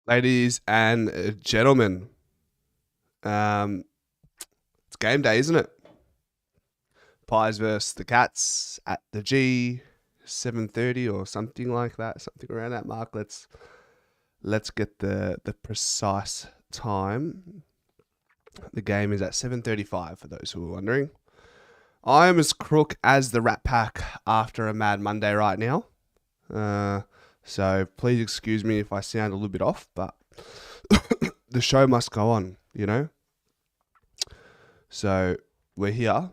Ladies and gentlemen, it's game day, isn't it? Pies versus the Cats at the G, 7:30 or something like that, something around that mark. Let's get the precise time. The game is at 7:35 for those who are wondering. I am as crook as the Rat Pack after a Mad Monday right now. So please excuse me if I sound a little bit off, but the show must go on, you know? So we're here.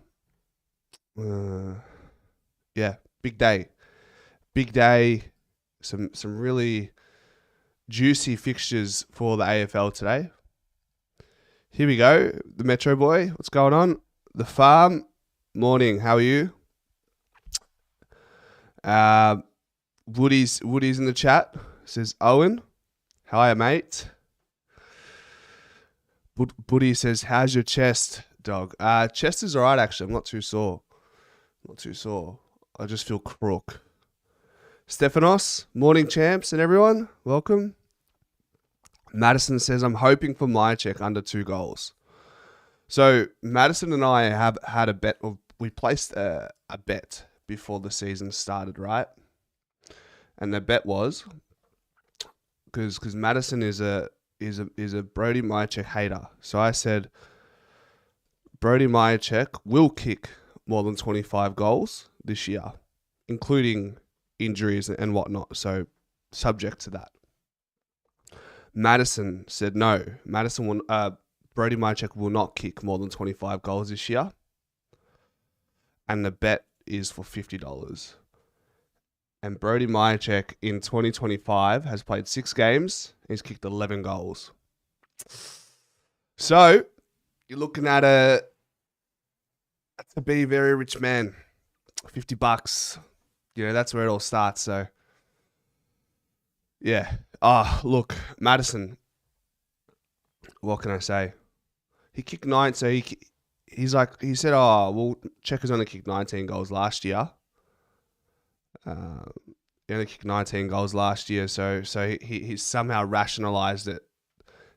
Yeah, big day. Big day. Some really juicy fixtures for the AFL today. Here we go. The Metro Boy, what's going on? The Farm, morning, how are you? Woody's in the chat. Says, Owen, how are you, mate? Woody says, how's your chest, dog? Chest is alright, actually. I'm not too sore. I just feel crook. Stephanos, morning champs and everyone. Welcome. Madison says, I'm hoping for my check under 2 goals. So Madison and I have had a bet. We placed a bet before the season started, right? And the bet was because Madison is a Brody Myercheck hater. So I said Brody Myercheck will kick more than 25 goals this year, including injuries and whatnot. So subject to that. Madison said no. Brody Myercheck will not kick more than 25 goals this year. And the bet is for $50. And Brody Myercheck in 2025 has played 6 games. He's kicked 11 goals. So you're looking at to be a very rich man. $50. You know, that's where it all starts. So yeah. Look, Madison. What can I say? He kicked 9, so he said, well, Checkers only kicked 19 goals last year. He only kicked 19 goals last year, so he somehow rationalised it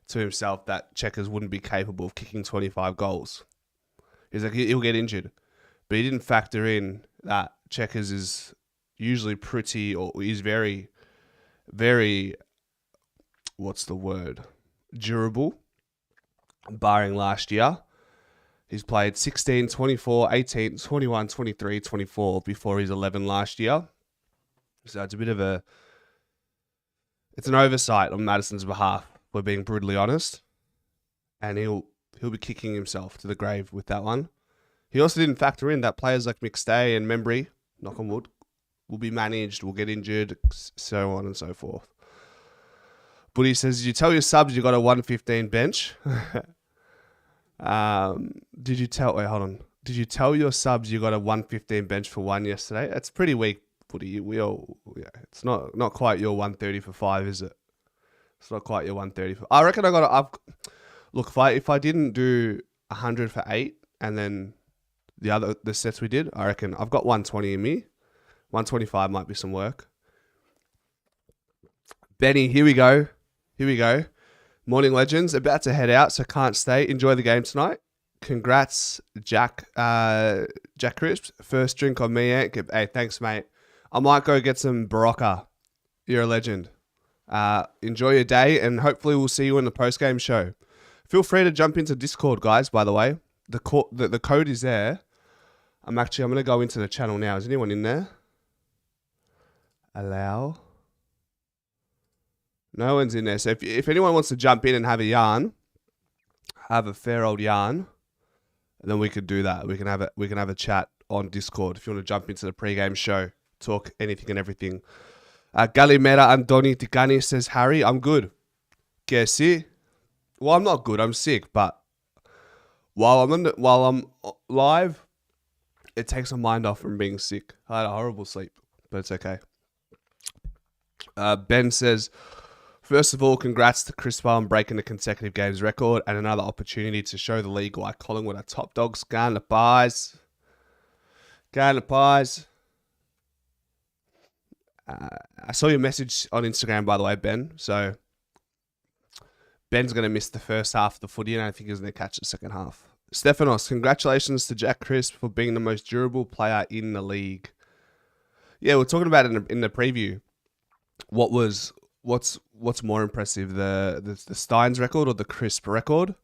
to himself that Checkers wouldn't be capable of kicking 25 goals. He's like, he'll get injured. But he didn't factor in that Checkers is usually pretty, or is very, very, what's the word? Durable, barring last year. He's played 16, 24, 18, 21, 23, 24 before his 11 last year. So it's a bit of it's an oversight on Madison's behalf, we're being brutally honest. And he'll be kicking himself to the grave with that one. He also didn't factor in that players like McStay and Membry, knock on wood, will be managed, will get injured, so on and so forth. But he says, did you tell your subs you got a 115 bench? Did you tell your subs you got a 115 bench for 1 yesterday? That's pretty weak, Buddy. It's not quite your 130 for 5, is it? It's not quite your 130 for. I reckon look, if I didn't do 100 for 8 and then the sets we did, I reckon I've got 120 in me. 125 might be some work. Benny, here we go. Morning legends, about to head out, so can't stay. Enjoy the game tonight. Congrats, Jack Crisps. First drink on me, Ant. Hey, thanks, mate. I might go get some Barocca. You're a legend. Enjoy your day, and hopefully we'll see you in the post-game show. Feel free to jump into Discord, guys, by the way. The code is there. I'm going to go into the channel now. Is anyone in there? Allow. No one's in there. So if anyone wants to jump in and have a fair old yarn, then we could do that. We can have a chat on Discord if you want to jump into the pre-game show, talk anything and everything. Galimera Andoni Ticani says, Harry, I'm good. Que si? Well, I'm not good. I'm sick, but while I'm live, it takes my mind off from being sick. I had a horrible sleep, but it's okay. Ben says, first of all, congrats to Chris on breaking the consecutive games record and another opportunity to show the league why Collingwood are top dogs. Going the pies. I saw your message on Instagram, by the way, Ben. So Ben's going to miss the first half of the footy, and I think he's going to catch the second half. Stephanos, congratulations to Jack Crisp for being the most durable player in the league. Yeah, we're talking about it in the preview. What's more impressive, the Steins record or the Crisp record?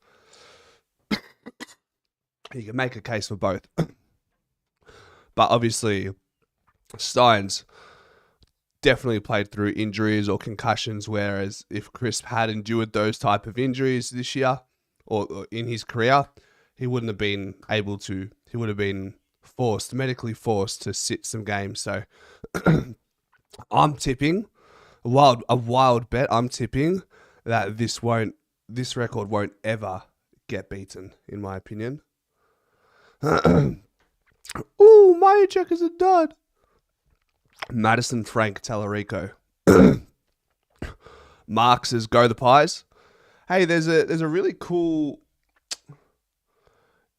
You can make a case for both. But obviously, Steins definitely played through injuries or concussions, whereas if Crisp had endured those type of injuries this year or in his career, he wouldn't have been able to. He would have been medically forced to sit some games. So I'm tipping a wild bet. I'm tipping that this record won't ever get beaten, in my opinion. Ooh, my check is a dud. Madison Frank Tallarico. Mark says, go the Pies. Hey, there's a really cool...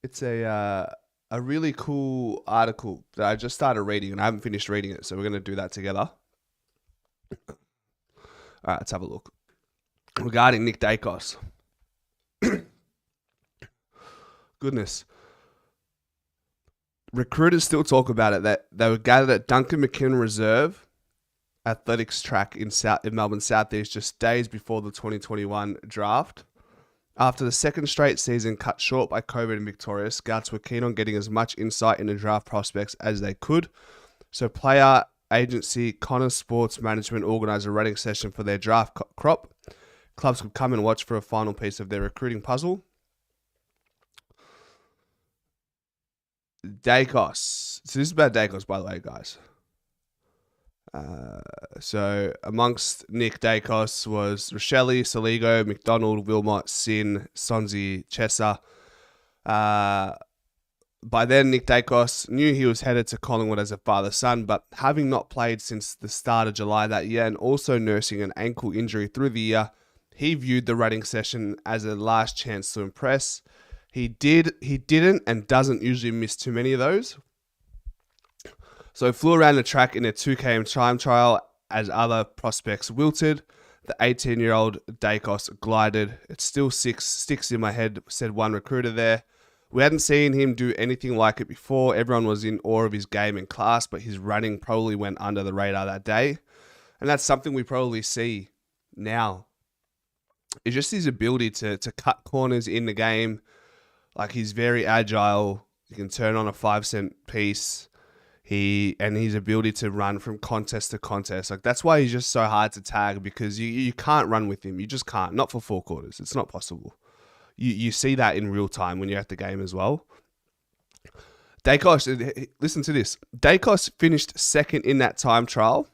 It's a really cool article that I just started reading and I haven't finished reading it, so we're going to do that together. All right, let's have a look. Regarding Nick Daicos. Goodness. Recruiters still talk about it, that they were gathered at Duncan McKinnon Reserve Athletics track in Melbourne Southeast just days before the 2021 draft. After the second straight season cut short by COVID in Victoria, scouts were keen on getting as much insight into draft prospects as they could. So player agency Connor Sports Management organised a running session for their draft crop. Clubs could come and watch for a final piece of their recruiting puzzle. Daicos. So this is about Daicos, by the way, guys. So amongst Nick Daicos was Rochelle, Saligo, McDonald, Wilmot, Sin, Sonzi, Chesa. By then, Nick Daicos knew he was headed to Collingwood as a father-son, but having not played since the start of July that year and also nursing an ankle injury through the year, he viewed the running session as a last chance to impress. He didn't and doesn't usually miss too many of those. So flew around the track in a 2km time trial as other prospects wilted. The 18-year-old Daicos glided. It still sticks in my head, said one recruiter there. We hadn't seen him do anything like it before. Everyone was in awe of his game and class, but his running probably went under the radar that day. And that's something we probably see now. It's just his ability to cut corners in the game. Like, he's very agile. He can turn on a 5-cent piece. And his ability to run from contest to contest. Like, that's why he's just so hard to tag, because you can't run with him. You just can't. Not for 4 quarters. It's not possible. You see that in real time when you're at the game as well. Daicos, listen to this. Daicos finished second in that time trial.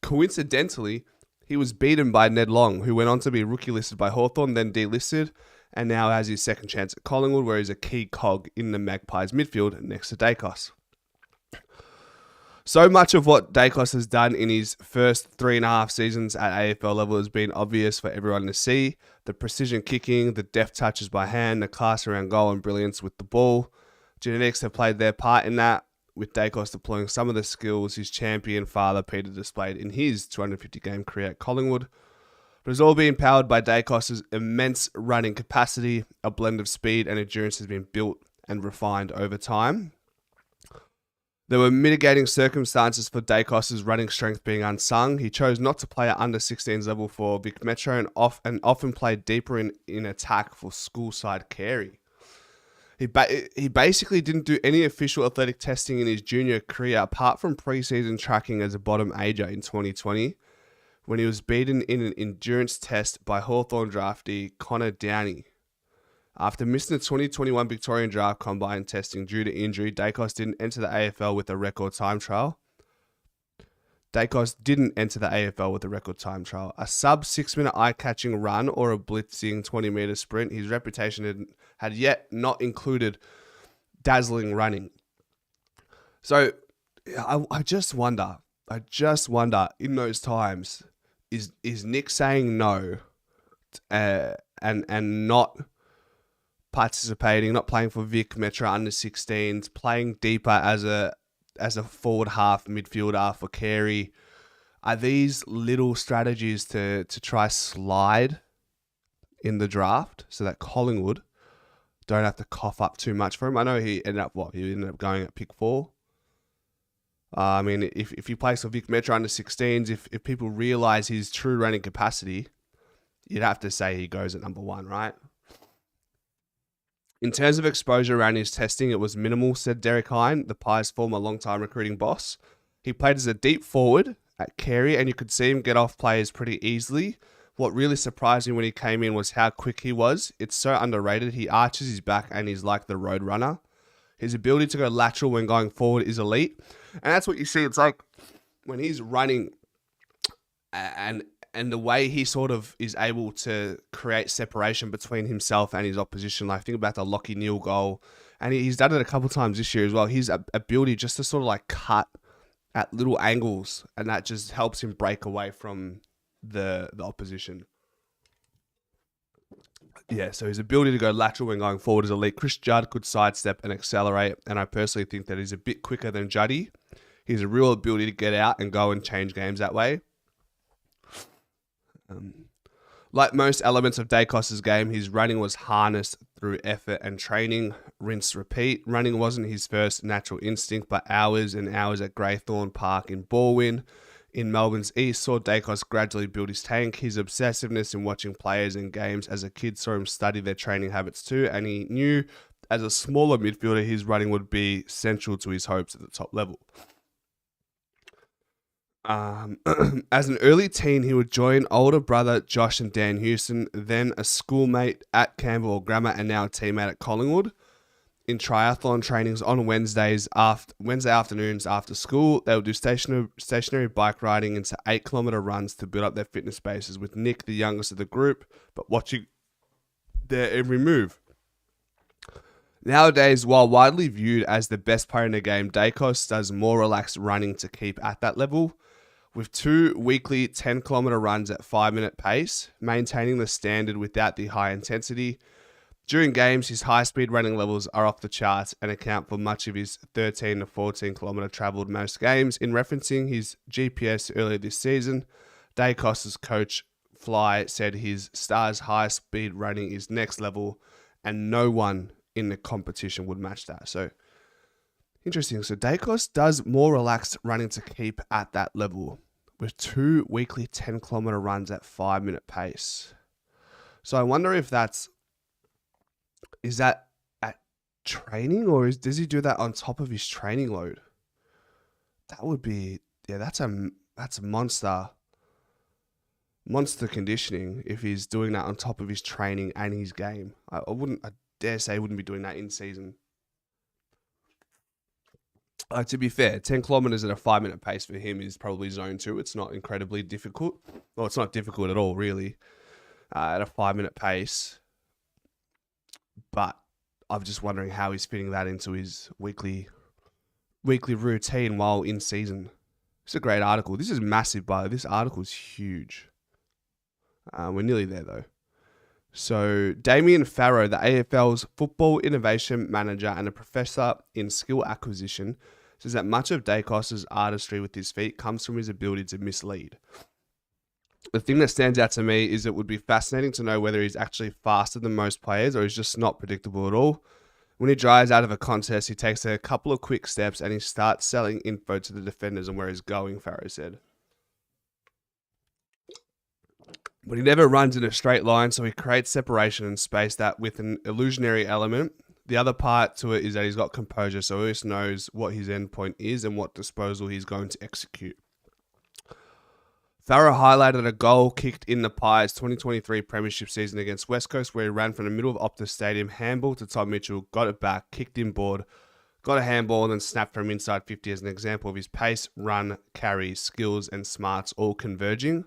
Coincidentally, he was beaten by Ned Long, who went on to be rookie listed by Hawthorn, then delisted, and now has his second chance at Collingwood, where he's a key cog in the Magpies midfield next to Daicos. So much of what Daicos has done in his first 3.5 seasons at AFL level has been obvious for everyone to see. The precision kicking, the deft touches by hand, the class around goal and brilliance with the ball. Genetics have played their part in that, with Daicos deploying some of the skills his champion father Peter displayed in his 250-game career at Collingwood. But it's all been powered by Daicos' immense running capacity. A blend of speed and endurance has been built and refined over time. There were mitigating circumstances for Daicos' running strength being unsung. He chose not to play at under 16s level for Vic Metro and often played deeper in attack for school side Carey. He basically didn't do any official athletic testing in his junior career apart from preseason tracking as a bottom ager in 2020 when he was beaten in an endurance test by Hawthorn draftee Connor Downey. After missing the 2021 Victorian Draft Combine testing due to injury, Daicos didn't enter the AFL with a record time trial. A sub 6-minute eye-catching run or a blitzing 20-meter sprint, his reputation had yet not included dazzling running. So I just wonder in those times, is Nick saying no and not participating, not playing for Vic Metro under 16s, playing deeper as a forward half midfielder for Carey? Are these little strategies to try slide in the draft so that Collingwood don't have to cough up too much for him. I know he ended up going at pick 4. I mean, if he plays for Vic Metro under 16s, if people realise his true running capacity, you'd have to say he goes at number 1, right? In terms of exposure around his testing, it was minimal, said Derek Hine, the Pies' former long-time recruiting boss. He played as a deep forward at Carey, and you could see him get off players pretty easily. What really surprised me when he came in was how quick he was. It's so underrated. He arches his back and he's like the road runner. His ability to go lateral when going forward is elite. And that's what you see. It's like when he's running and the way he sort of is able to create separation between himself and his opposition. Like think about the Lachie Neale goal. And he's done it a couple times this year as well. His ability just to sort of like cut at little angles, and that just helps him break away from the opposition. Yeah, so his ability to go lateral when going forward is elite. Chris Judd could sidestep and accelerate, and I personally think that he's a bit quicker than Juddy. He's a real ability to get out and go and change games that way. Like most elements of Daicos' game, his running was harnessed through effort and training, rinse, repeat. Running wasn't his first natural instinct, but hours and hours at Greythorn Park in Balwyn in Melbourne's East saw Daicos gradually build his tank. His obsessiveness in watching players in games as a kid saw him study their training habits too, and he knew as a smaller midfielder his running would be central to his hopes at the top level. As an early teen, he would join older brother Josh and Dan Houston, then a schoolmate at Campbell Grammar and now a teammate at Collingwood. In triathlon trainings on Wednesday afternoons after school, they would do stationary bike riding into 8-kilometre runs to build up their fitness bases, with Nick, the youngest of the group, but watching their every move. Nowadays, while widely viewed as the best player in the game, Daicos does more relaxed running to keep at that level, with 2 weekly 10-kilometre runs at 5-minute pace, maintaining the standard without the high intensity. During games, his high-speed running levels are off the charts and account for much of his 13 to 14-kilometre travelled most games. In referencing his GPS earlier this season, Daicos' coach Fly said his star's high-speed running is next level and no one in the competition would match that. So, interesting. So, Daicos does more relaxed running to keep at that level, with 2 weekly 10-kilometre runs at 5-minute pace. So I wonder if is that at training, or does he do that on top of his training load? That would be, that's a monster conditioning if he's doing that on top of his training and his game. I dare say he wouldn't be doing that in season. To be fair, 10 kilometers at a 5-minute pace for him is probably zone 2. It's not incredibly difficult. Well, it's not difficult at all, really, at a 5-minute pace. But I'm just wondering how he's fitting that into his weekly routine while in season. It's a great article. This is massive, by the way. This article is huge. We're nearly there, though. So, Damien Farrow, the AFL's football innovation manager and a professor in skill acquisition, says that much of Daicos' artistry with his feet comes from his ability to mislead. The thing that stands out to me is it would be fascinating to know whether he's actually faster than most players or he's just not predictable at all. When he drives out of a contest, he takes a couple of quick steps and he starts selling info to the defenders on where he's going, Farrow said. But he never runs in a straight line, so he creates separation and space that with an illusionary element. The other part to it is that he's got composure, so he always knows what his end point is and what disposal he's going to execute. Farrow highlighted a goal kicked in the Pies' 2023 premiership season against West Coast, where he ran from the middle of Optus Stadium, handball to Tom Mitchell, got it back, kicked inboard, got a handball, and then snapped from inside 50 as an example of his pace, run, carry, skills, and smarts all converging.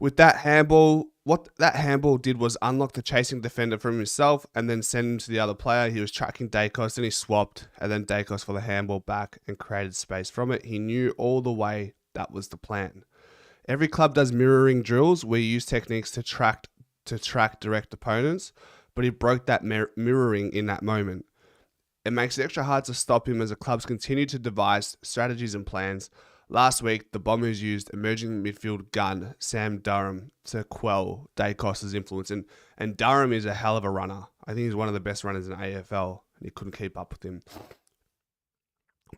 With that handball, what that handball did was unlock the chasing defender from himself and then send him to the other player. He was tracking Daicos, and he swapped, and then Daicos for the handball back and created space from it. He knew all the way that was the plan. Every club does mirroring drills where you use techniques to track direct opponents, but he broke that mirroring in that moment. It makes it extra hard to stop him as the clubs continue to devise strategies and plans. Last week, the Bombers used emerging midfield gun Sam Durham to quell Daicos' influence. And Durham is a hell of a runner. I think he's one of the best runners in AFL. And he couldn't keep up with him.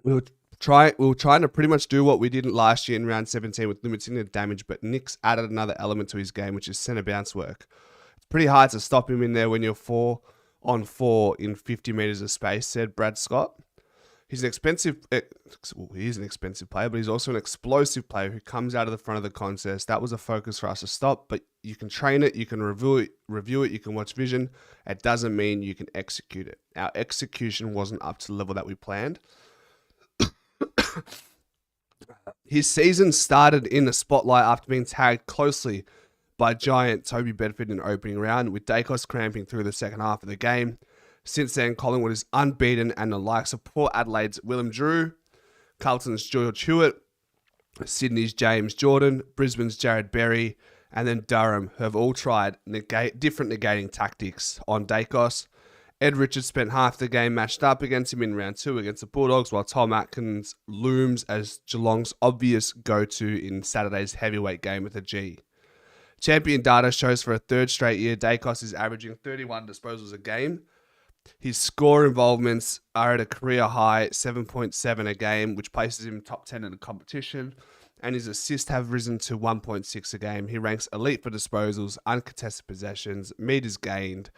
We were trying to pretty much do what we did last year in round 17 with limiting the damage, but Nick's added another element to his game, which is centre bounce work. It's pretty hard to stop him in there when you're 4-on-4 in 50 metres of space, said Brad Scott. He's an expensive player, but he's also an explosive player who comes out of the front of the contest. That was a focus for us to stop, but you can train it, you can review it, you can watch vision. It doesn't mean you can execute it. Our execution wasn't up to the level that we planned. His season started in the spotlight after being tagged closely by giant Toby Bedford in the opening round, with Daicos cramping through the second half of the game. Since then, Collingwood is unbeaten, and the likes of Port Adelaide's Willem Drew, Carlton's George Hewitt, Sydney's James Jordan, Brisbane's Jared Berry, and then Durham have all tried different negating tactics on Daicos. Ed Richards spent half the game matched up against him in round 2 against the Bulldogs, while Tom Atkins looms as Geelong's obvious go-to in Saturday's heavyweight game with a G. Champion data shows for a third straight year, Daicos is averaging 31 disposals a game. His score involvements are at a career high 7.7 a game, which places him top 10 in the competition, and his assists have risen to 1.6 a game. He ranks elite for disposals, uncontested possessions, meters gained,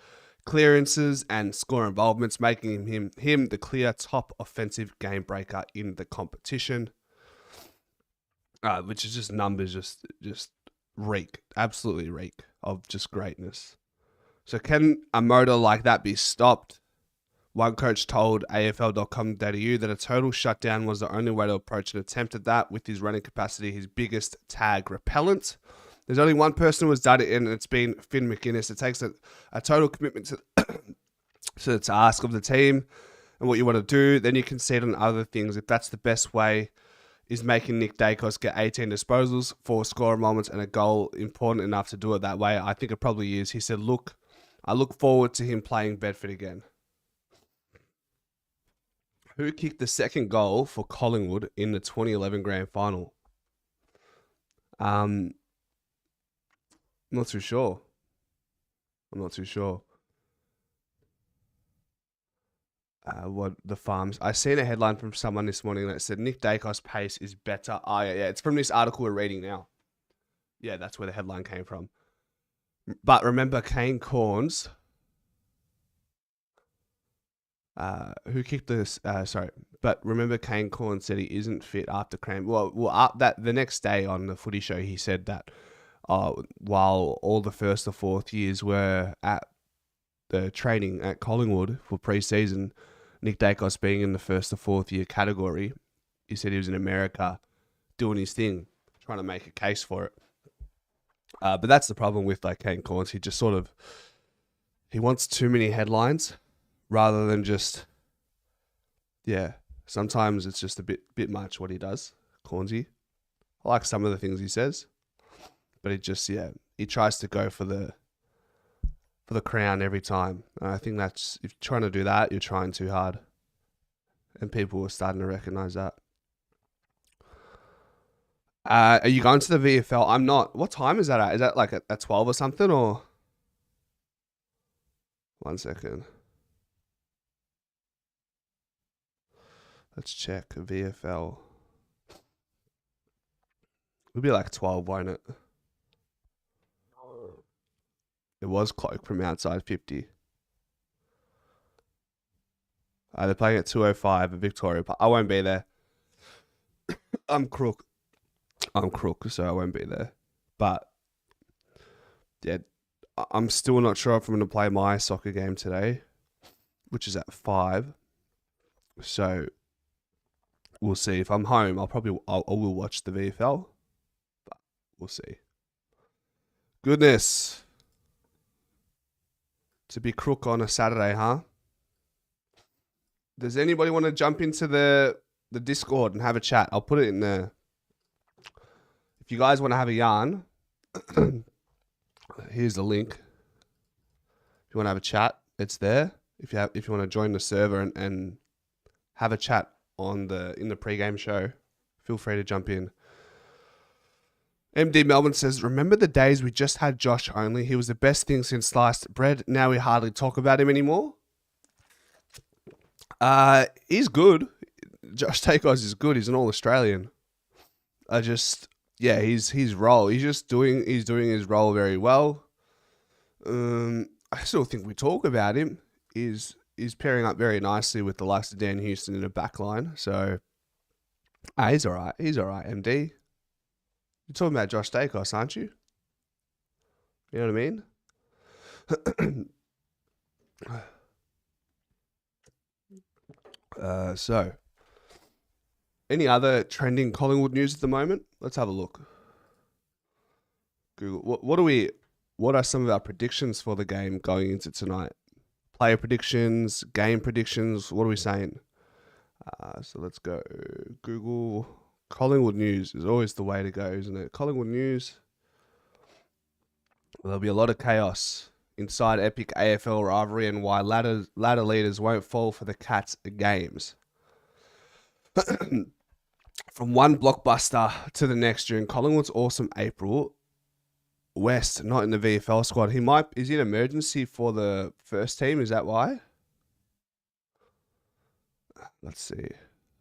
clearances, and score involvements, making him the clear top offensive game breaker in the competition. Which is just numbers, just absolutely reek of just greatness. So can a motor like that be stopped? One coach told AFL.com.au that a total shutdown was the only way to approach an attempt at that, with his running capacity his biggest tag repellent. There's only one person who has done it, and it's been Finn McInnes. It takes a total commitment to the task of the team and what you want to do. Then you can see it on other things. If that's the best way, is making Nick Daicos get 18 disposals, 4 score moments, and a goal important enough to do it that way? I think it probably is. He said, I look forward to him playing Bedford again. Who kicked the second goal for Collingwood in the 2011 grand final? I'm not too sure. What the farms? I seen a headline from someone this morning that said Nick Daicos' pace is better. Oh, yeah, it's from this article we're reading now. Yeah, that's where the headline came from. But remember, Kane Corns, who kicked this? But remember, Kane Corns said he isn't fit after cramp. That the next day on the Footy Show, he said that while all the first or fourth years were at the training at Collingwood for pre-season, Nick Daicos being in the first or fourth year category, he said he was in America doing his thing, trying to make a case for it. But that's the problem with Kane Corns. He just he wants too many headlines rather than just, sometimes it's just a bit much what he does, Cornsy. I like some of the things he says, but he tries to go for the crown every time. And I think if you're trying to do that, you're trying too hard. And people are starting to recognize that. Are you going to the VFL? I'm not. What time is that at? Is that at 12 or something, or? 1 second. Let's check VFL. It'll be 12, won't it? It was Cloak from outside 50. They're playing at 2:05 at Victoria Park. I won't be there. I'm crook, so I won't be there. But yeah, I'm still not sure if I'm going to play my soccer game today, which is at 5. So we'll see. If I'm home, I will watch the VFL, but we'll see. Goodness. To be crook on a Saturday, huh? Does anybody want to jump into the Discord and have a chat? I'll put it in there. If you guys want to have a yarn, here's the link. If you want to have a chat, it's there. If you want to join the server and have a chat in the pregame show Feel free to jump in. MD Melbourne says, remember the days we just had Josh only? He was the best thing since sliced bread. Now we hardly talk about him anymore. He's good. Josh Daicos is good. He's an All-Australian. His role. He's doing his role very well. I still think we talk about him. He's pairing up very nicely with the likes of Dan Houston in a back line. So, he's all right. He's all right, MD. You're talking about Josh Daicos, aren't you? You know what I mean? So, any other trending Collingwood news at the moment? Let's have a look. Google. What are some of our predictions for the game going into tonight? Player predictions, game predictions. What are we saying? So let's go. Google. Collingwood news is always the way to go, isn't it? Collingwood news. There'll be a lot of chaos inside epic AFL rivalry and why ladder leaders won't fall for the Cats games. From one blockbuster to the next during Collingwood's awesome April, West not in the VFL squad. Is he an emergency for the first team? Is that why? Let's see.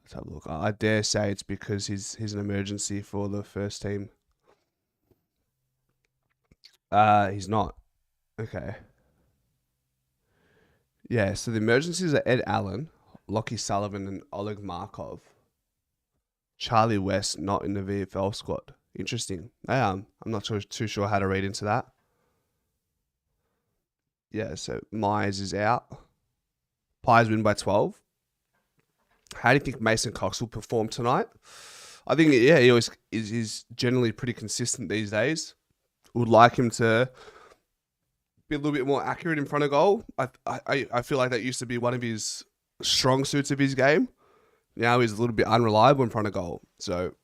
Let's have a look. I dare say it's because he's an emergency for the first team. He's not. Okay. Yeah, so the emergencies are Ed Allen, Lockie Sullivan, and Oleg Markov. Charlie West not in the VFL squad. Interesting. I'm not too sure how to read into that. Yeah, so Myers is out. Pies win by 12. How do you think Mason Cox will perform tonight? I think, he always is generally pretty consistent these days. Would like him to be a little bit more accurate in front of goal. I feel like that used to be one of his strong suits of his game. Now he's a little bit unreliable in front of goal. So,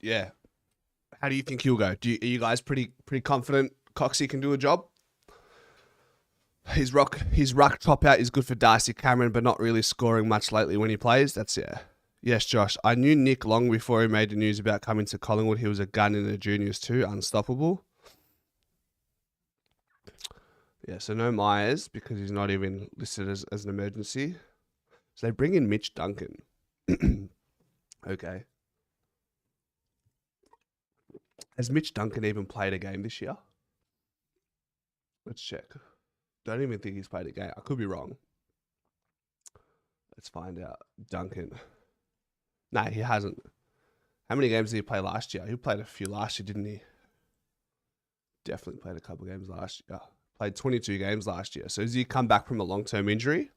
yeah. How do you think he'll go? Are you guys pretty confident Coxie can do a job? His ruck top out is good for Darcy Cameron, but not really scoring much lately when he plays. That's, yeah. Yes, Josh. I knew Nick long before he made the news about coming to Collingwood. He was a gun in the juniors too. Unstoppable. Yeah, so no Myers because he's not even listed as an emergency. So they bring in Mitch Duncan. Okay. Has Mitch Duncan even played a game this year? Let's check. Don't even think he's played a game. I could be wrong. Let's find out. Duncan. No, he hasn't. How many games did he play last year? He played a few last year, didn't he? Definitely played a couple games last year. Played 22 games last year. So has he come back from a long-term injury?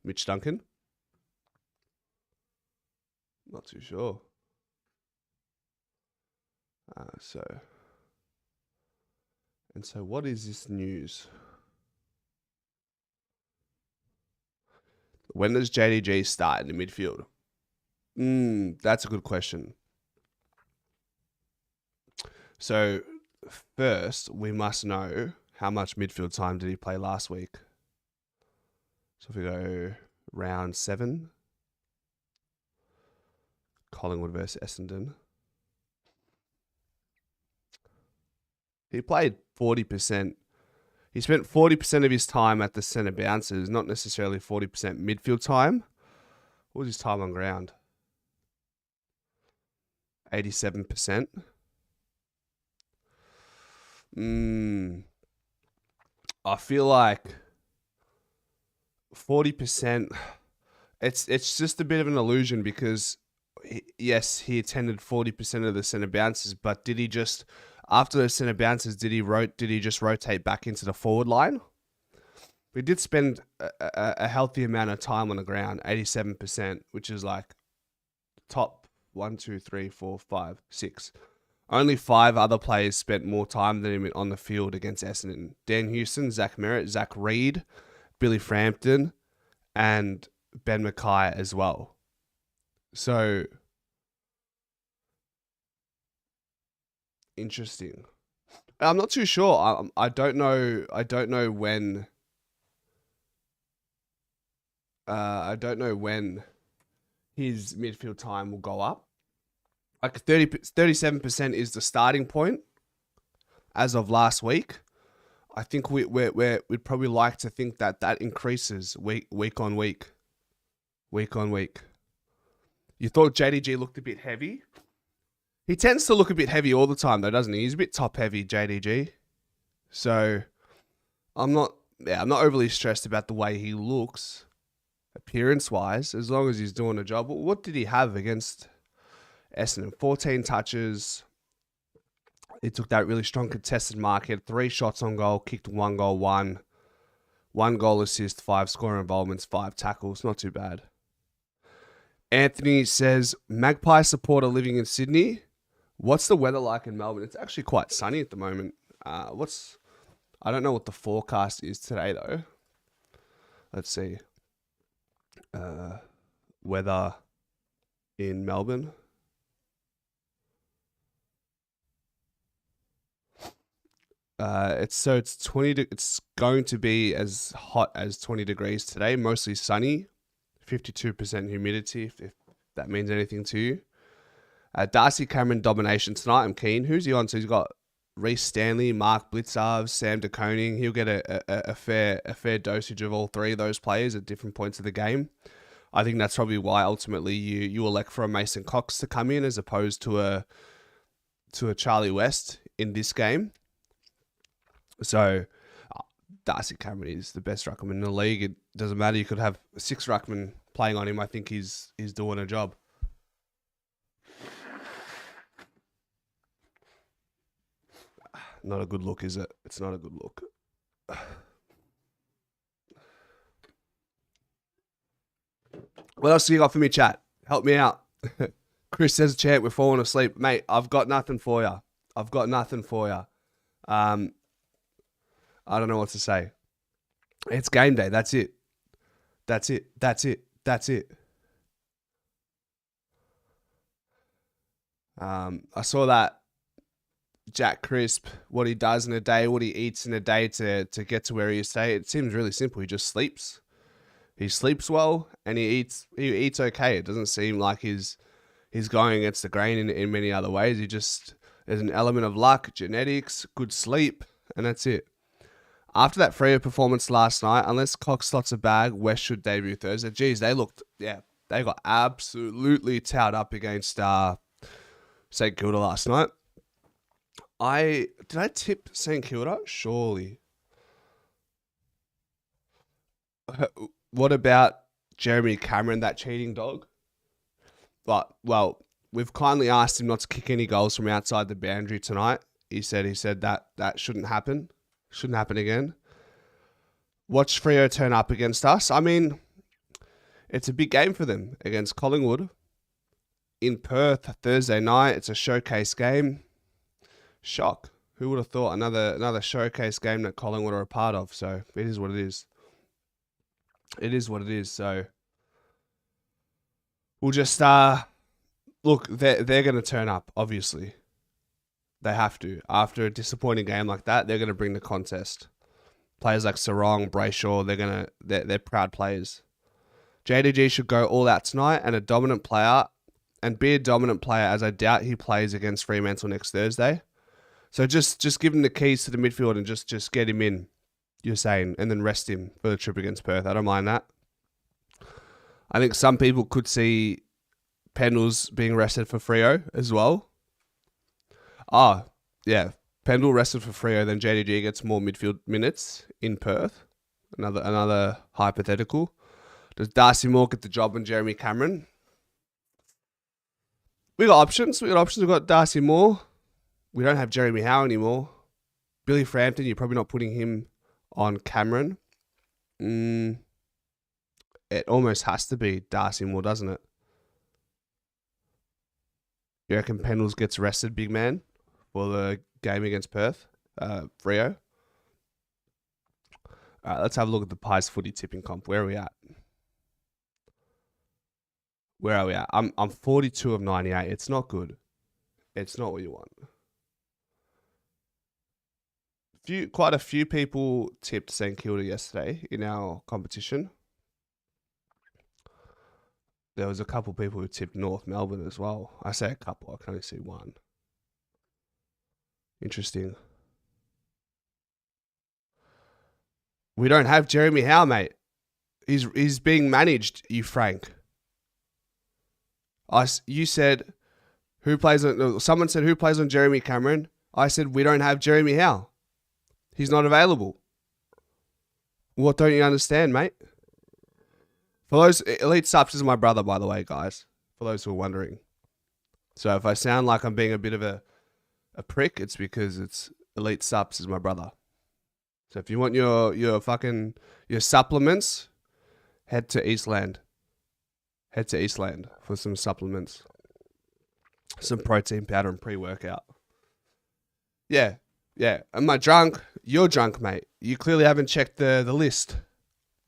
Mitch Duncan? Not too sure. So what is this news? When does JDG start in the midfield? That's a good question. So first, we must know how much midfield time did he play last week. So if we go round 7, Collingwood versus Essendon. He played 40%. He spent 40% of his time at the centre bounces, not necessarily 40% midfield time. What was his time on ground? 87%. I feel like 40%. It's just a bit of an illusion because yes, he attended 40% of the centre bounces, but did he just after the centre bounces did he just rotate back into the forward line? We did spend a healthy amount of time on the ground, 87%, which is like top 1, 2, 3, 4, 5, 6. Only 5 other players spent more time than him on the field against Essendon. Dan Houston, Zach Merritt, Zach Reed, Billy Frampton, and Ben Mackay as well. So, interesting. I'm not too sure. I don't know when I don't know when his midfield time will go up. Like 37% is the starting point as of last week. I think we'd probably like to think that increases week on week. You thought JDG looked a bit heavy? He tends to look a bit heavy all the time though, doesn't he? He's a bit top heavy, JDG. So I'm not overly stressed about the way he looks appearance wise, as long as he's doing a job. What did he have against Essendon? 14 touches. He took that really strong contested mark. He had 3 shots on goal, kicked 1 goal, 1 goal assist, 5 scoring involvements, 5 tackles. Not too bad. Anthony says, Magpie supporter living in Sydney. What's the weather like in Melbourne? It's actually quite sunny at the moment. I don't know what the forecast is today though. Let's see. Weather in Melbourne. It's 20. It's going to be as hot as 20 degrees today. Mostly sunny, 52% humidity. If that means anything to you. Darcy Cameron domination tonight. I'm keen. Who's he on? So he's got Reece Stanley, Mark Blitzarve, Sam De Koning. He'll get a fair dosage of all 3 of those players at different points of the game. I think that's probably why ultimately you elect for a Mason Cox to come in as opposed to a Charlie West in this game. So, Darcy Cameron is the best ruckman in the league. It doesn't matter. You could have 6 ruckmen playing on him. I think he's doing a job. Not a good look, is it? It's not a good look. What else do you got for me, chat? Help me out. Chris says, champ, we're falling asleep. Mate, I've got nothing for you. I don't know what to say. It's game day. That's it. I saw that Jack Crisp, what he does in a day, what he eats in a day to get to where he is today. It seems really simple. He just sleeps. He sleeps well and he eats okay. It doesn't seem like he's going against the grain in many other ways. There's an element of luck, genetics, good sleep, and that's it. After that Freo performance last night, unless Cox slots a bag, West should debut Thursday. Geez, they got absolutely towed up against St Kilda last night. Did I tip St Kilda? Surely. What about Jeremy Cameron, that cheating dog? Well, we've kindly asked him not to kick any goals from outside the boundary tonight. He said that shouldn't happen. Shouldn't happen again. Watch Freo turn up against us. I mean, it's a big game for them against Collingwood in Perth Thursday night. It's a showcase game. Shock. Who would have thought another showcase game that Collingwood are a part of? So it is what it is. It is what it is. So we'll just look. They're going to turn up. Obviously, they have to. After a disappointing game like that, they're going to bring the contest. Players like Sarong, Brayshaw, they're proud players. JDG should go all out tonight and be a dominant player, as I doubt he plays against Fremantle next Thursday. So just give him the keys to the midfield and just get him in, you're saying, and then rest him for the trip against Perth. I don't mind that. I think some people could see Pendles being rested for Freo as well. Yeah. Pendle rested for Freo, then JDG gets more midfield minutes in Perth. Another hypothetical. Does Darcy Moore get the job on Jeremy Cameron? We got options. We've got Darcy Moore. We don't have Jeremy Howe anymore. Billy Frampton, you're probably not putting him on Cameron. It almost has to be Darcy Moore, doesn't it? You reckon Pendles gets rested, big man, for the game against Perth? Freo? All right, let's have a look at the Pies footy tipping comp. Where are we at? I'm 42 of 98. It's not good. It's not what you want. Quite a few people tipped St Kilda yesterday in our competition. There was a couple people who tipped North Melbourne as well. I say a couple, I can only see one. Interesting. We don't have Jeremy Howe, mate. He's being managed, you Frank. You said who plays on. Someone said who plays on Jeremy Cameron. I said we don't have Jeremy Howe. He's not available. What don't you understand, mate? For those, Elite Subs is my brother, by the way, guys. For those who are wondering. So if I sound like I'm being a bit of a prick, it's because it's Elite Subs is my brother. So if you want your supplements, head to Eastland. Head to Eastland for some supplements. Some protein powder and pre-workout. Yeah. Am I drunk? You're drunk, mate. You clearly haven't checked the list.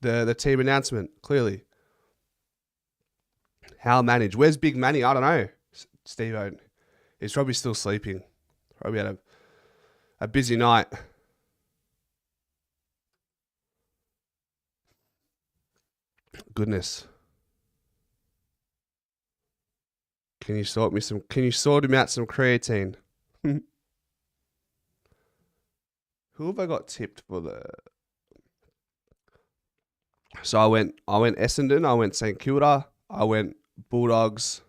The team announcement, clearly. How managed? Where's Big Manny? I don't know. Steve-O. He's probably still sleeping. Probably had a busy night. Goodness. Can you sort him out some creatine? Who have I got tipped for the? So I went Essendon, I went St Kilda, I went Bulldogs,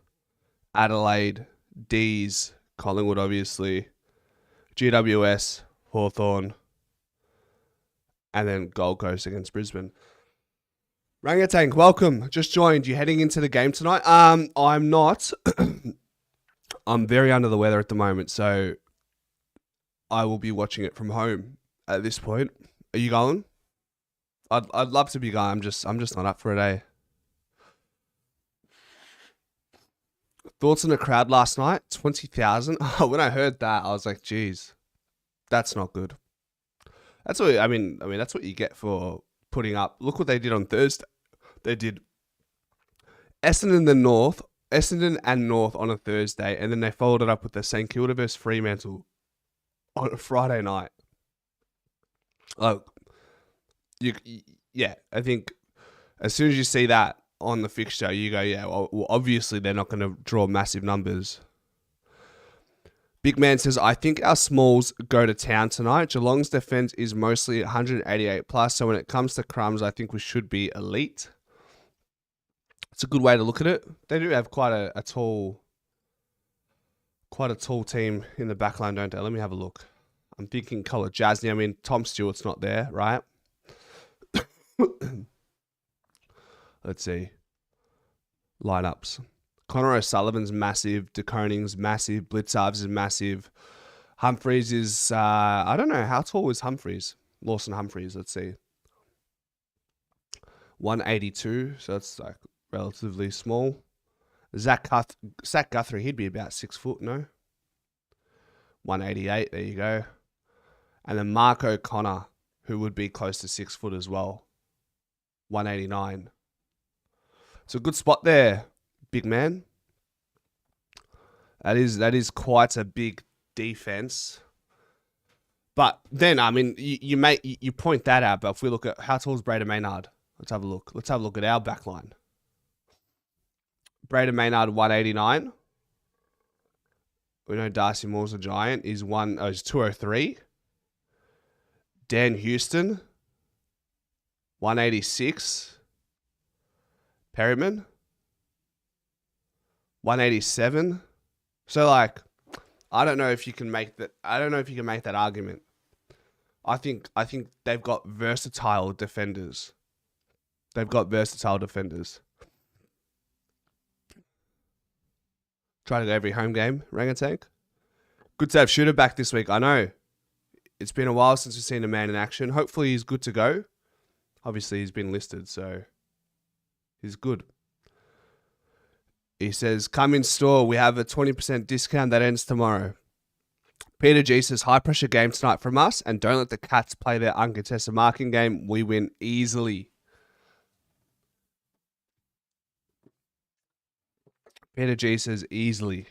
Adelaide, D's, Collingwood obviously, GWS, Hawthorn, and then Gold Coast against Brisbane. Rangatang, welcome. Just joined. You heading into the game tonight? I'm not. I'm very under the weather at the moment, so I will be watching it from home at this point. Are you going? I'd love to be going. I'm just not up for a day. Thoughts on the crowd last night? 20,000. When I heard that, I was like, geez, that's not good. That's what I mean. That's what you get for putting up. Look what they did on Thursday. They did Essendon and North on a Thursday, and then they followed it up with the St Kilda versus Fremantle on a Friday night. Oh, I think as soon as you see that on the fixture, you go, yeah, well obviously they're not going to draw massive numbers. Big Man says, I think our smalls go to town tonight. Geelong's defense is mostly 188 plus, so when it comes to crumbs, I think we should be elite. It's a good way to look at it. They do have quite a tall team in the back line, don't they? Let me have a look. I'm thinking Colour Jasny. I mean, Tom Stewart's not there, right? Let's see. Lineups. Connor O'Sullivan's massive. De Koning's massive. Blitzarves is massive. Humphreys is, I don't know. How tall is Humphreys? Lawson Humphreys, let's see. 182, so that's like relatively small. Zach Guthrie, he'd be about 6 foot, no? 188, there you go. And then Mark O'Connor, who would be close to 6 foot as well. 189. So good spot there, big man. That is quite a big defense. But then, I mean, you point that out, but if we look at how tall is Braden Maynard? Let's have a look. Let's have a look at our back line. Braden Maynard, 189. We know Darcy Moore's a giant. He's 203. Dan Houston, 186. Perryman, 187. So, like, I don't know if you can make that. I don't know if you can make that argument. I think they've got versatile defenders. Try to go every home game, Rangatank. Good to have Shooter back this week. I know. It's been a while since we've seen a man in action. Hopefully he's good to go. Obviously he's been listed, so he's good. He says, come in store. We have a 20% discount that ends tomorrow. Peter G says, high pressure game tonight from us, and don't let the Cats play their uncontested marking game. We win easily. Peter G says, easily.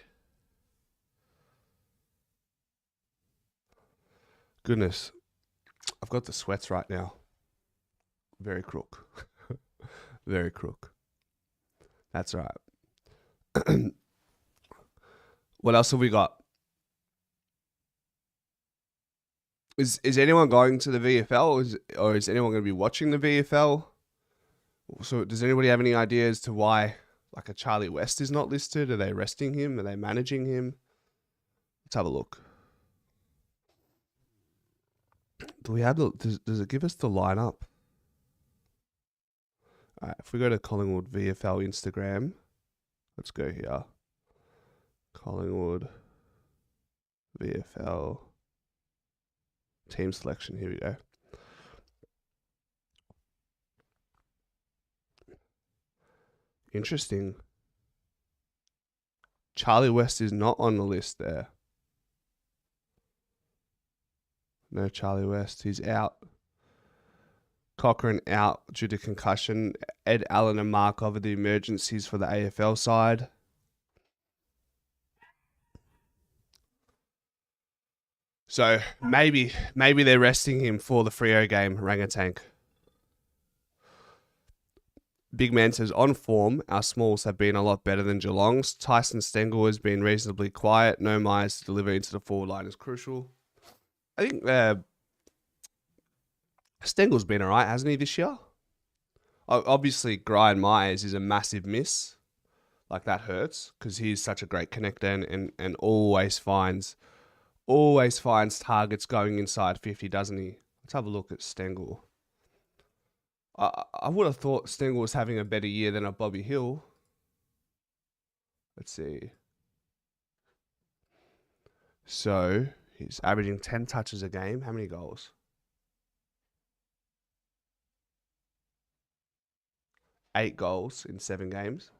Goodness. I've got the sweats right now. Very crook. Very crook. That's all right. What else have we got? Is anyone going to the VFL, or is anyone going to be watching the VFL? So does anybody have any ideas to why like a Charlie West is not listed? Are they resting him? Are they managing him? Let's have a look. Do we have does it give us the lineup? All right, if we go to Collingwood VFL Instagram, let's go here. Collingwood VFL team selection. Here we go. Interesting. Charlie West is not on the list there. No Charlie West. He's out. Cochrane out due to concussion. Ed Allen and Markov are the emergencies for the AFL side. So maybe they're resting him for the Freo game, Rangatank. Big Man says, on form, our smalls have been a lot better than Geelong's. Tyson Stengel has been reasonably quiet. No Myers to deliver into the forward line is crucial. I think Stengel's been all right, hasn't he, this year? Obviously, Brian Myers is a massive miss. Like, that hurts because he's such a great connector and always finds targets going inside 50, doesn't he? Let's have a look at Stengel. I would have thought Stengel was having a better year than a Bobby Hill. Let's see. So, he's averaging 10 touches a game. How many goals? 8 goals in 7 games.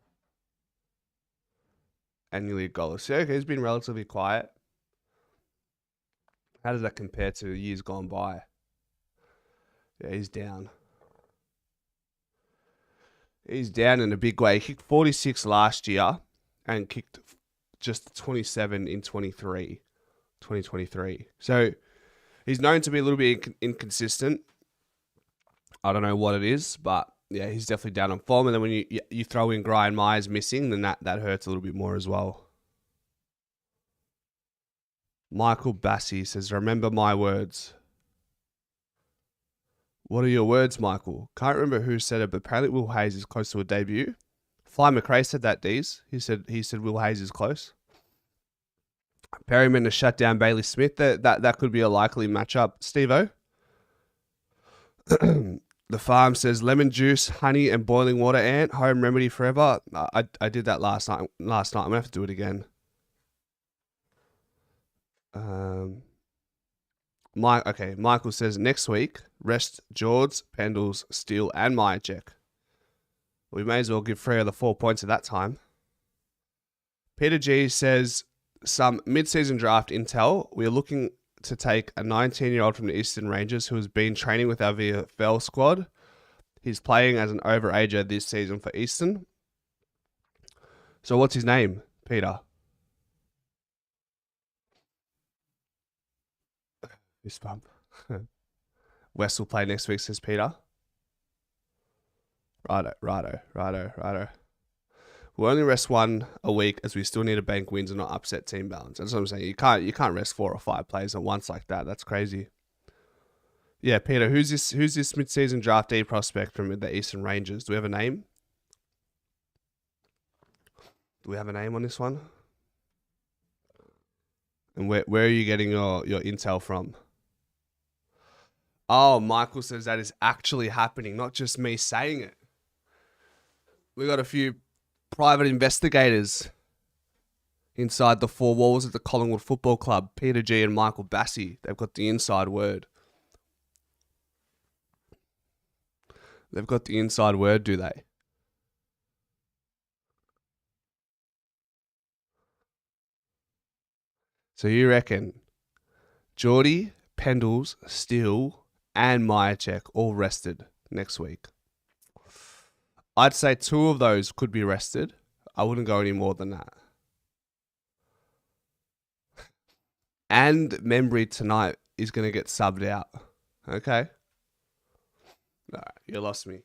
And nearly a goal. So, okay, he's been relatively quiet. How does that compare to years gone by? Yeah, he's down. He's down in a big way. He kicked 46 last year and kicked just 27 in 2023. So he's known to be a little bit inconsistent. I don't know what it is, but yeah, he's definitely down on form. And then when you throw in Brian Myers missing, then that hurts a little bit more as well. Michael Bassey says, remember my words. What are your words, Michael? Can't remember who said it, but apparently Will Hayes is close to a debut. Fly McRae said that, Dees. He said Will Hayes is close. Perryman to shut down Bailey Smith. That could be a likely matchup. Steve-O. The farm says lemon juice, honey, and boiling water, Ant. Home remedy forever. I did that last night. I'm going to have to do it again. Michael says next week, rest George, Pendles, Steele, and Myercheck. We may as well give Freo the 4 points at that time. Peter G says some mid-season draft intel. We are looking to take a 19-year-old from the Eastern Rangers who has been training with our VFL squad. He's playing as an overager this season for Eastern. So what's his name, Peter? Fist bump. West will play next week, says Peter. Righto. We'll only rest one a week as we still need to bank wins and not upset team balance. That's what I'm saying. You can't rest 4 or 5 players at once like that. That's crazy. Yeah, Peter, who's this mid-season draftee prospect from the Eastern Rangers? Do we have a name? Do we have a name on this one? And where are you getting your intel from? Oh, Michael says that is actually happening, not just me saying it. We got a few private investigators inside the 4 walls of the Collingwood Football Club, Peter G and Michael Bassey. They've got the inside word. They've got the inside word, do they? So you reckon Geordie, Pendles, Steele, and Myercheck all rested next week? I'd say 2 of those could be rested. I wouldn't go any more than that. And Membry tonight is going to get subbed out. Okay? All right, you lost me.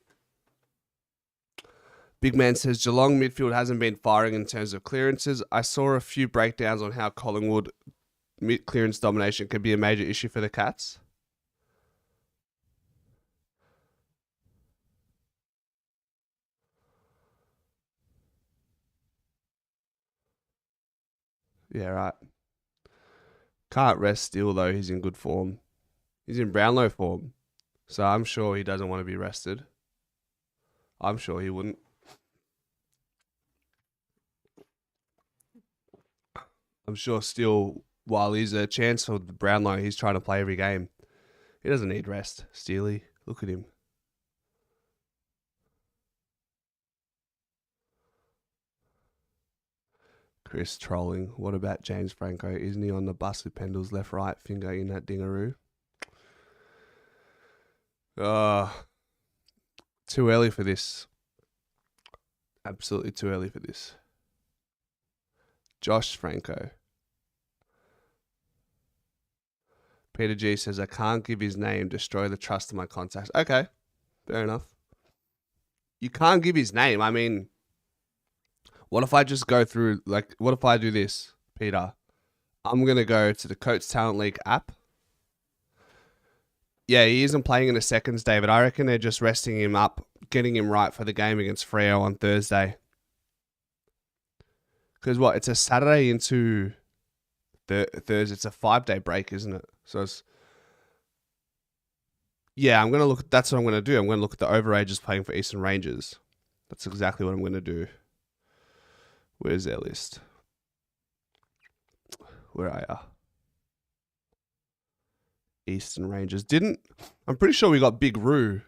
Big Man says Geelong midfield hasn't been firing in terms of clearances. I saw a few breakdowns on how Collingwood mid clearance domination could be a major issue for the Cats. Yeah, right. Can't rest Steele though. He's in good form. He's in Brownlow form. So I'm sure he doesn't want to be rested. I'm sure he wouldn't. I'm sure Steele, while he's a chance for the Brownlow, he's trying to play every game. He doesn't need rest. Steely, look at him. Chris trolling. What about James Franco? Isn't he on the bus with Pendle's left right finger in that dingaroo? Too early for this. Absolutely too early for this. Josh Franco. Peter G says, I can't give his name, destroy the trust of my contacts. Okay, fair enough. You can't give his name. I mean, what if I just go through, like, what if I do this, Peter? I'm going to go to the Coates Talent League app. Yeah, he isn't playing in the seconds, David. I reckon they're just resting him up, getting him right for the game against Freo on Thursday. Because what? It's a Saturday into Thursday. It's a 5-day break, isn't it? So it's... Yeah, I'm going to look... That's what I'm going to do. I'm going to look at the overages playing for Eastern Rangers. That's exactly what I'm going to do. Where's their list? Where are you? Eastern Rangers. I'm pretty sure we got Big Roo.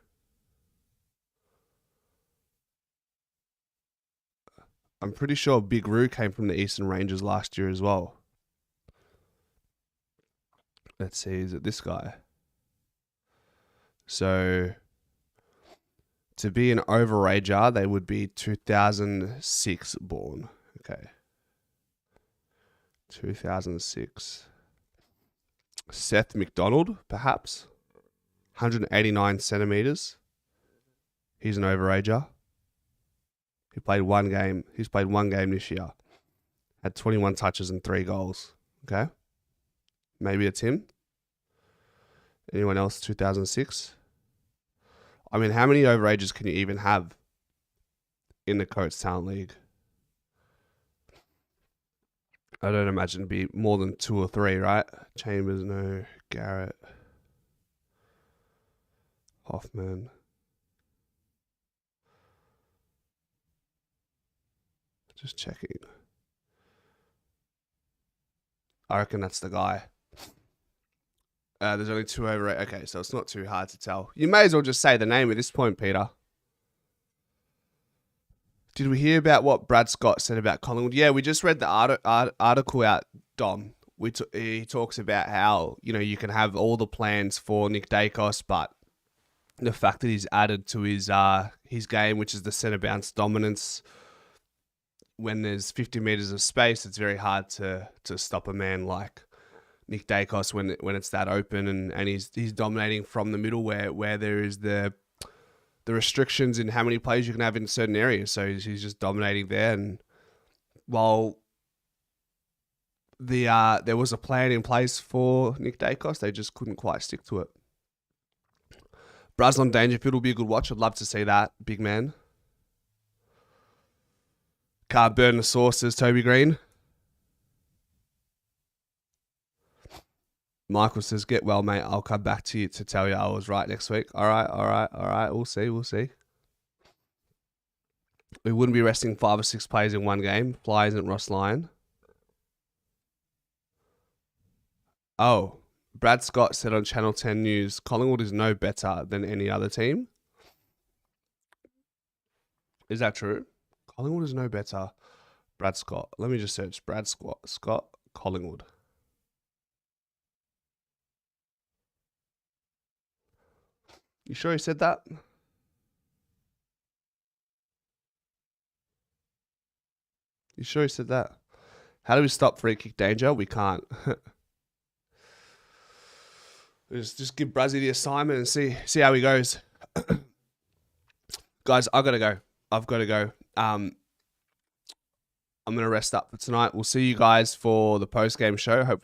I'm pretty sure Big Roo came from the Eastern Rangers last year as well. Let's see, is it this guy? So, to be an overager, they would be 2006 born. Okay. 2006. Seth McDonald, perhaps. 189 centimeters. He's an overager. He played one game. He's played one game this year. Had 21 touches and 3 goals. Okay. Maybe it's him. Anyone else? 2006. I mean, how many overages can you even have in the Coates Talent League? I don't imagine it'd be more than 2 or 3, right? Chambers, no. Garrett. Hoffman. Just checking. I reckon that's the guy. There's only 2 over 8. Okay, so it's not too hard to tell. You may as well just say the name at this point, Peter. Did we hear about what Brad Scott said about Collingwood? Yeah, we just read the article out, Dom. He talks about how, you can have all the plans for Nick Daicos, but the fact that he's added to his game, which is the centre bounce dominance, when there's 50 metres of space, it's very hard to stop a man like Nick Daicos when it's that open and he's dominating from the middle where there is the restrictions in how many players you can have in certain areas. So he's just dominating there. And while there was a plan in place for Nick Daicos, they just couldn't quite stick to it. Braslon Dangerfield will be a good watch. I'd love to see that, big man. Can't burn the sauce, says Toby Green. Michael says, get well, mate. I'll come back to you to tell you I was right next week. All right. We'll see. We wouldn't be resting 5 or 6 players in one game. Fly isn't Ross Lyon. Oh, Brad Scott said on Channel 10 News, Collingwood is no better than any other team. Is that true? Collingwood is no better. Brad Scott. Let me just search Brad Scott, Collingwood. You sure he said that? You sure he said that? How do we stop free kick danger? We can't. Just give Brazzy the assignment and see how he goes. Guys, I've got to go. I'm going to rest up for tonight. We'll see you guys for the post-game show. Hope